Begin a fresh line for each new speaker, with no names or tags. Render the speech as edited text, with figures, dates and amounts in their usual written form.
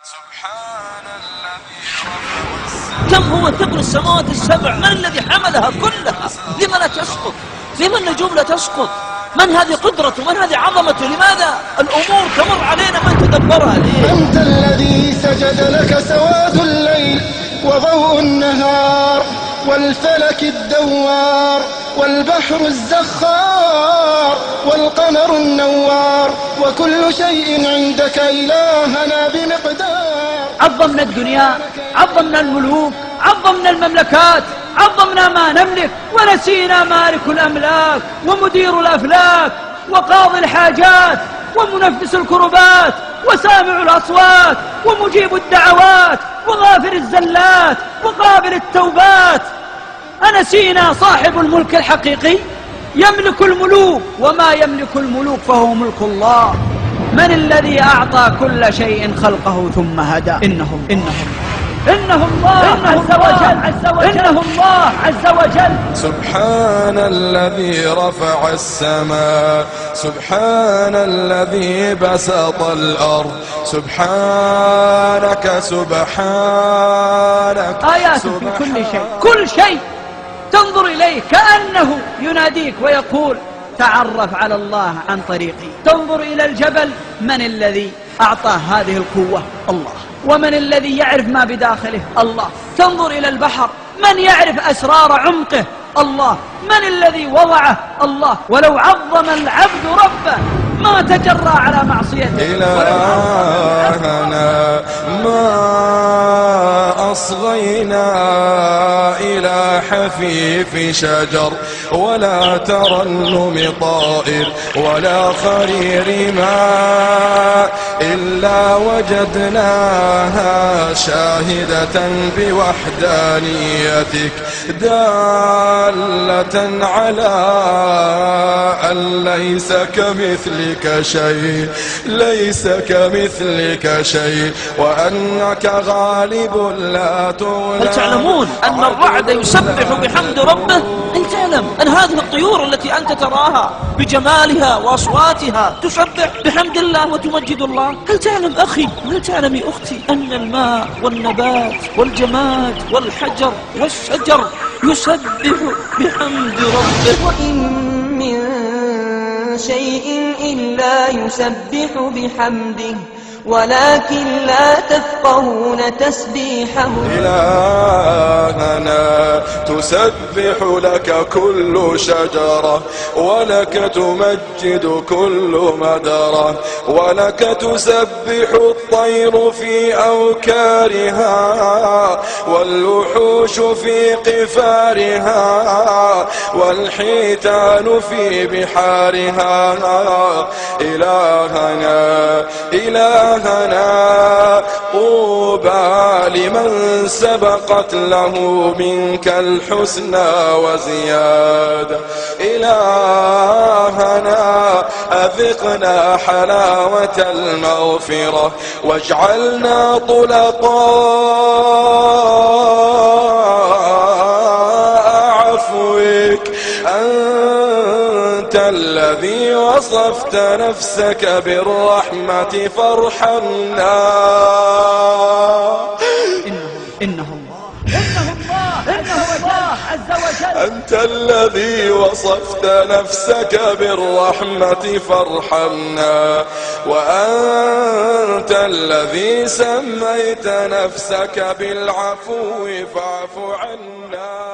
سبحان الذي رفع السماء.
كم هو ثقل السماوات السبع؟ من الذي حملها كلها؟ لما لا تسقط؟ لما النجوم لا تسقط؟ من هذه قدرته؟ من هذه عظمته؟ لماذا الأمور تمر علينا ما تدبرها؟ ليه؟
أنت الذي سجد لك سواد الليل وضوء النهار والفلك الدوار والبحر الزخار والقمر النوار وكل شيء عندك إلهنا بمقدار.
عظمنا الدنيا، عظمنا الملوك، عظمنا المملكات، عظمنا ما نملك ونسينا مالك الأملاك ومدير الأفلاك وقاضي الحاجات ومنفس الكربات وسامع الأصوات ومجيب الدعوات وغافر الزلات وقابل التوبات. أنسينا صاحب الملك الحقيقي يملك الملوك، وما يملك الملوك فهو ملك الله. من الذي أعطى كل شيء خلقه ثم هدى؟ إنه الله عز وجل.
سبحان الذي رفع السماء، سبحان الذي بسط الأرض، سبحانك سبحانك.
آيات في كل شيء، كل شيء تنظر إليه كأنه يناديك ويقول تعرف على الله عن طريقي. تنظر إلى الجبل، من الذي أعطاه هذه القوة؟ الله. ومن الذي يعرف ما بداخله؟ الله. تنظر إلى البحر، من يعرف أسرار عمقه؟ الله. من الذي وضعه؟ الله. ولو عظم العبد ربه ما تجرى على معصيته.
إلهنا ما أصغينا إلى حفيف شجر ولا ترنم طائر ولا خرير ماء إلا وجدناها شاهدة بوحدانيتك دالة على أن ليس كمثلك شيء، ليس كمثلك شيء، وأنك غالب لا تغلب.
هل تعلمون أن الرعد يسبح بحمد ربه؟ هل تعلم أن هذه الطيور التي أنت تراها بجمالها وأصواتها تسبح بحمد الله وتمجد الله؟ هل تعلم أخي وهل تعلمي أختي أن الماء والنبات والجماد والحجر والشجر يسبح بحمد ربه؟
وإن من شيء إلا يسبح بحمده ولكن لا تفقهون تسبيحه.
إلهنا تسبح لك كل شجرة ولك تمجد كل مدرة ولك تسبح الطير في أوكارها والوحوش في قفارها والحيتان في بحارها. إلهنا طوبى لمن سبقت له منك الحسنى وزيادة. إلهنا أذقنا حلاوة المغفرة واجعلنا طلقاء عفوك. أنت الذي وصفت نفسك بالرحمة فارحمنا.
إنه الله عز وجل.
أنت الذي وصفت نفسك بالرحمة فارحمنا، وأنت الذي سميت نفسك بالعفو فاعف عنا.